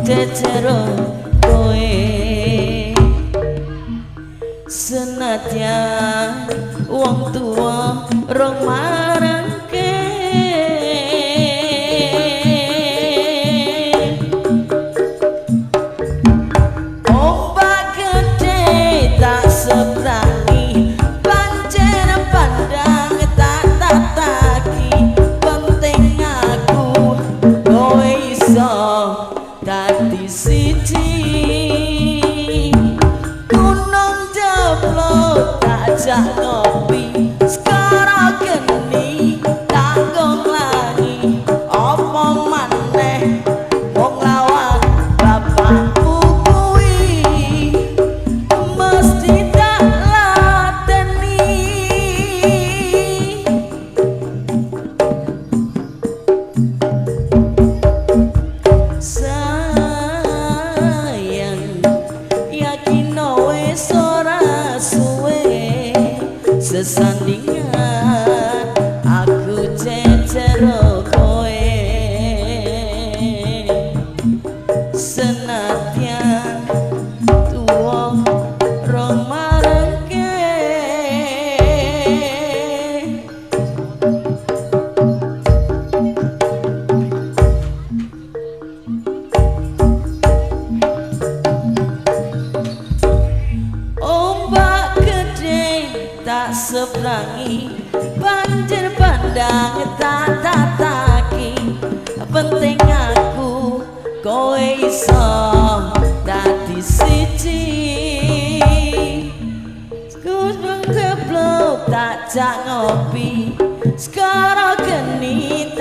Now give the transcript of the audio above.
cecero kowe senadyan wong tuwa rong marengke ombak gede tak seberangi pancen pandang tak tataki penting aku kowe iso dadi siji gunung jeblok tak jak ngopi sekarang geni tanggung lagi apa maneh wong lawan bapakku kuwi mesti tak lateni sesandingan aku cecero kowe senadyan tuwa rong marengke ombak gede tak seberangi banjir pandang tak tataki penting aku kowe iso dadi siji gunung jeblok tak jak ngopi sekarang geni